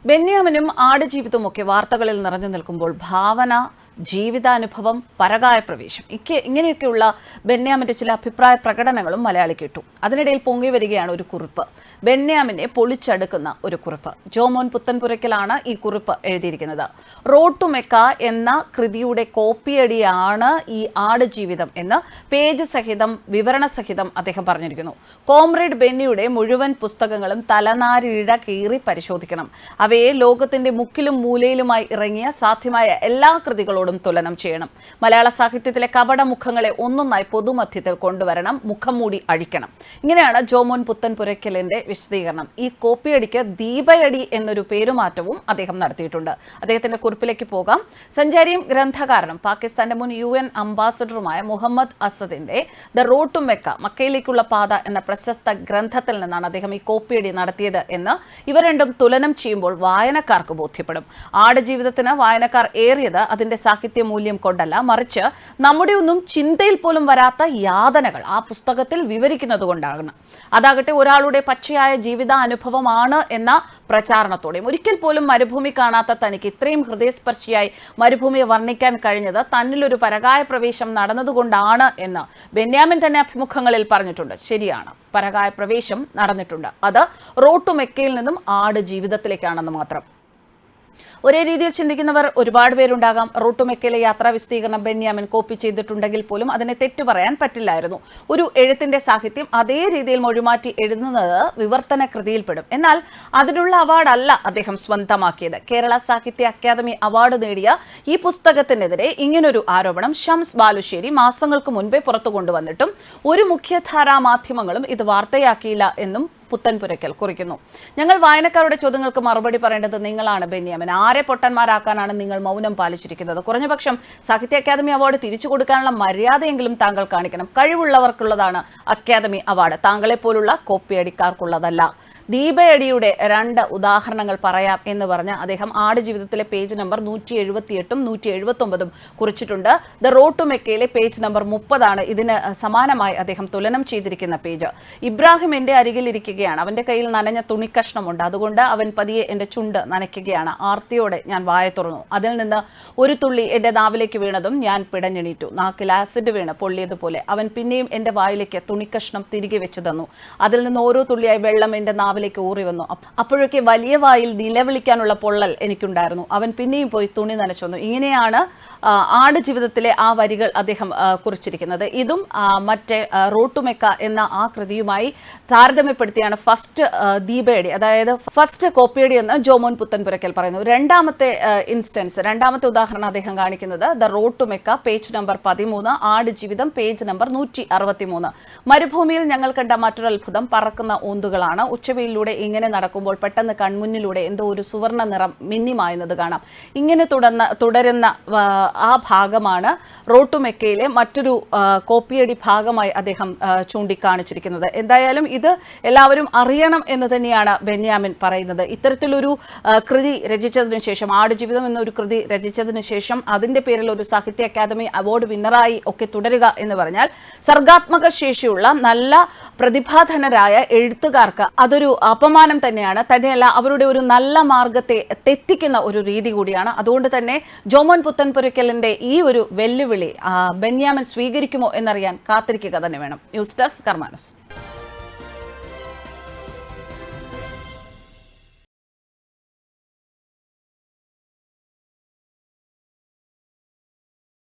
ബെന്യാമിനും ആടുജീവിതവുമൊക്കെ വാർത്തകളിൽ നിറഞ്ഞു നിൽക്കുമ്പോൾ ഭാവന, ജീവിതാനുഭവം, പരകായ പ്രവേശം ഇങ്ങനെയൊക്കെയുള്ള ബെന്യാമിന്റെ ചില അഭിപ്രായ പ്രകടനങ്ങളും മലയാളി കേട്ടു. അതിനിടയിൽ പൊങ്ങി വരികയാണ് ഒരു കുറിപ്പ്, ബെന്യാമിനെ പൊളിച്ചടുക്കുന്ന ഒരു കുറിപ്പ്. ജോമോൻ പുത്തൻപുരയ്ക്കലാണ് ഈ കുറിപ്പ് എഴുതിയിരിക്കുന്നത്. റോഡ് ടു മെക്ക എന്ന കൃതിയുടെ കോപ്പിയടിയാണ് ഈ ആടുജീവിതം എന്ന് പേജ് സഹിതം വിവരണ സഹിതം അദ്ദേഹം പറഞ്ഞിരിക്കുന്നു. കോമ്രേഡ് ബെന്നിയുടെ മുഴുവൻ പുസ്തകങ്ങളും തലനാരിഴ കീറി പരിശോധിക്കണം. അവയെ ലോകത്തിന്റെ മുക്കിലും മൂലയിലുമായി ഇറങ്ങിയ സാധ്യമായ എല്ലാ കൃതികളോടും തുലനം ചെയ്യണം. മലയാള സാഹിത്യത്തിലെ കപടമുഖങ്ങളെ ഒന്നൊന്നായി പൊതുമധ്യത്തിൽ കൊണ്ടുവരണം, മുഖം മൂടി അഴിക്കണം. ഇങ്ങനെയാണ് ജോമോൻ പുത്തൻപുരയ്ക്കലിന്റെ വിശദീകരണം. ഈ കോപ്പിയടിക്ക് ദീപയടി എന്നൊരു പേരുമാറ്റവും അദ്ദേഹം നടത്തിയിട്ടുണ്ട്. അദ്ദേഹത്തിന്റെ കുറിപ്പിലേക്ക് പോകാം. സഞ്ചാരിയും ഗ്രന്ഥകാരനും പാകിസ്ഥാന്റെ മുൻ UN അംബാസഡറുമായ മുഹമ്മദ് അസദിന്റെ ദ റോഡ് ടു മെക്ക, മക്കയിലേക്കുള്ള പാത എന്ന പ്രശസ്ത ഗ്രന്ഥത്തിൽ നിന്നാണ് അദ്ദേഹം ഈ കോപ്പിയടി നടത്തിയത് എന്ന് ഇവ രണ്ടും തുലനം ചെയ്യുമ്പോൾ വായനക്കാർക്ക് ബോധ്യപ്പെടും. ആടുജീവിതത്തിന് വായനക്കാർ ഏറിയത് അതിന്റെ സാഹിത്യ മൂല്യം കൊണ്ടല്ല, മറിച്ച് നമ്മുടെ ഒന്നും ചിന്തയിൽ പോലും വരാത്ത യാതനകൾ ആ പുസ്തകത്തിൽ വിവരിക്കുന്നത് കൊണ്ടാണ്. അതാകട്ടെ ഒരാളുടെ പച്ചയായ ജീവിതാനുഭവമാണ് എന്ന പ്രചാരണത്തോടെയും. ഒരിക്കൽ പോലും മരുഭൂമി കാണാത്ത തനിക്ക് ഇത്രയും ഹൃദയസ്പർശിയായി മരുഭൂമിയെ വർണ്ണിക്കാൻ കഴിഞ്ഞത് തന്നിലൊരു പരകായ പ്രവേശം നടന്നതുകൊണ്ടാണ് എന്ന് ബെന്യാമിൻ തന്നെ അഭിമുഖങ്ങളിൽ പറഞ്ഞിട്ടുണ്ട്. ശരിയാണ്, പരകായ പ്രവേശം നടന്നിട്ടുണ്ട്. അത് റോഡ് ടു മെക്കയിൽ നിന്നും ആട് ജീവിതത്തിലേക്കാണെന്ന് മാത്രം. ഒരേ രീതിയിൽ ചിന്തിക്കുന്നവർ ഒരുപാട് പേരുണ്ടാകാം. റോഡ് ടു മെക്കയിലെ യാത്രാ വിശദീകരണം ബെന്യാമിൻ കോപ്പി ചെയ്തിട്ടുണ്ടെങ്കിൽ പോലും അതിനെ തെറ്റു പറയാൻ പറ്റില്ലായിരുന്നു. ഒരു എഴുത്തിന്റെ സാഹിത്യം അതേ രീതിയിൽ മൊഴിമാറ്റി എഴുതുന്നത് വിവർത്തന കൃതിയിൽപ്പെടും. എന്നാൽ അതിനുള്ള അവാർഡല്ല അദ്ദേഹം സ്വന്തമാക്കിയത്. കേരള സാഹിത്യ അക്കാദമി അവാർഡ് നേടിയ ഈ പുസ്തകത്തിനെതിരെ ഇങ്ങനൊരു ആരോപണം ഷംസ് ബാലുശ്ശേരി മാസങ്ങൾക്ക് മുൻപേ പുറത്തു കൊണ്ടുവന്നിട്ടും ഒരു മുഖ്യധാരാ മാധ്യമങ്ങളും ഇത് വാർത്തയാക്കിയില്ല എന്നും പുത്തൻപുരയ്ക്കൽ കുറിക്കുന്നു. ഞങ്ങൾ വായനക്കാരുടെ ചോദ്യങ്ങൾക്ക് മറുപടി പറയേണ്ടത് നിങ്ങളാണ് ബെന്യാമിൻ. ആരെ പൊട്ടന്മാരാക്കാനാണ് നിങ്ങൾ മൗനം പാലിച്ചിരിക്കുന്നത്? കുറഞ്ഞപക്ഷം സാഹിത്യ അക്കാദമി അവാർഡ് തിരിച്ചു കൊടുക്കാനുള്ള മര്യാദയെങ്കിലും താങ്കൾ കാണിക്കണം. കഴിവുള്ളവർക്കുള്ളതാണ് അക്കാദമി അവാർഡ്, താങ്കളെ പോലുള്ള കോപ്പിയടിക്കാർക്കുള്ളതല്ല. ദീപയടിയുടെ 2 ഉദാഹരണങ്ങൾ പറയാം എന്ന് പറഞ്ഞ് അദ്ദേഹം ആടുജീവിതത്തിലെ പേജ് നമ്പർ 178ഉം 179ഉം കുറിച്ചിട്ടുണ്ട്. ദ റോഡ് ടു മെക്കയിലെ പേജ് നമ്പർ 30 ഇതിന് സമാനമായി അദ്ദേഹം തുലനം ചെയ്തിരിക്കുന്ന പേജ്. ഇബ്രാഹിം എന്റെ അരികിലിരിക്കുകയാണ്. അവന്റെ കയ്യിൽ നനഞ്ഞ തുണിക്കഷ്ണമുണ്ട്. അതുകൊണ്ട് അവൻ പതിയെ എന്റെ ചുണ്ട് നനയ്ക്കുകയാണ്. ആർത്തിയോടെ ഞാൻ വായ തുറന്നു. അതിൽ നിന്ന് ഒരു തുള്ളി എന്റെ നാവിലേക്ക് വീണതും ഞാൻ പിടഞ്ഞെണീറ്റു. നാക്കിൽ ആസിഡ് വീണ് പൊള്ളിയതുപോലെ. അവൻ പിന്നെയും എന്റെ വായിലേക്ക് തുണിക്കഷ്ണം തിരികെ വെച്ചു തന്നു. അതിൽ നിന്ന് ഓരോ തുള്ളിയായി വെള്ളം എന്റെ നാവിലേക്ക് ഊറി വന്നു. അപ്പോഴൊക്കെ വലിയ വായിൽ നിലവിളിക്കാനുള്ള പൊള്ളൽ എനിക്കുണ്ടായിരുന്നു. അവൻ പിന്നെയും പോയി തുണി നനച്ചു വന്നു. ഇങ്ങനെയാണ് ആടുജീവിതത്തിലെ ആ വരികൾ അദ്ദേഹം കുറിച്ചിരിക്കുന്നത്. ഇതും മറ്റേ റോഡ് ടു മെക്ക എന്ന ആ കൃതിയുമായി താരതമ്യപ്പെടുത്തിയാണ് ഫസ്റ്റ് ദീപയടി, അതായത് ഫസ്റ്റ് കോപ്പിയടി എന്ന് ജോമോൻ പുത്തൻപുരയ്ക്കൽ പറയുന്നു. രണ്ടാമത്തെ ഉദാഹരണം അദ്ദേഹം കാണിക്കുന്നത് the road to Mecca page number 13, Aadujeevitham page number 163. മരുഭൂമിയിൽ ഞങ്ങൾ കണ്ട മറ്റൊരു അത്ഭുതം പറക്കുന്ന ഓന്തുകളാണ്. ഉച്ചവെയിലൂടെ ഇങ്ങനെ നടക്കുമ്പോൾ പെട്ടെന്ന് കൺമുന്നിലൂടെ എന്തോ ഒരു സുവർണ്ണ നിറം മിന്നിമായുന്നത് കാണാം. ഇങ്ങനെ തുടരുന്ന ആ ഭാഗമാണ് റോഡ് ടു മെക്കയിലെ മറ്റൊരു കോപ്പിയടി ഭാഗമായി അദ്ദേഹം ചൂണ്ടിക്കാണിച്ചിരിക്കുന്നത്. എന്തായാലും ഇത് എല്ലാവരും അറിയണം എന്ന് തന്നെയാണ് ബെന്യാമിൻ പറയുന്നത്. ഇത്തരത്തിലൊരു കൃതി രചിച്ചതിന് ശേഷം, ആടുജീവിതം എന്നൊരു കൃതി രചിച്ചതിന് ശേഷം അതിന്റെ പേരിൽ ഒരു സാഹിത്യ അക്കാദമി അവാർഡ് വിന്നറായി ഒക്കെ തുടരുക എന്ന് പറഞ്ഞാൽ സർഗാത്മക ശേഷിയുള്ള നല്ല പ്രതിഭാധനരായ എഴുത്തുകാർക്ക് അതൊരു അപമാനം തന്നെയാണ്. തന്നെയല്ല, അവരുടെ ഒരു നല്ല മാർഗത്തെ തെറ്റിക്കുന്ന ഒരു രീതി കൂടിയാണ്. അതുകൊണ്ട് തന്നെ ജോമോൻ പുത്തൻപുരയ്ക്കലിന്റെ ഈ ഒരു വെല്ലുവിളി ബെന്യാമിൻ സ്വീകരിക്കുമോ എന്നറിയാൻ കാത്തിരിക്കുക തന്നെ വേണം. News desk കർമാനൂസ്.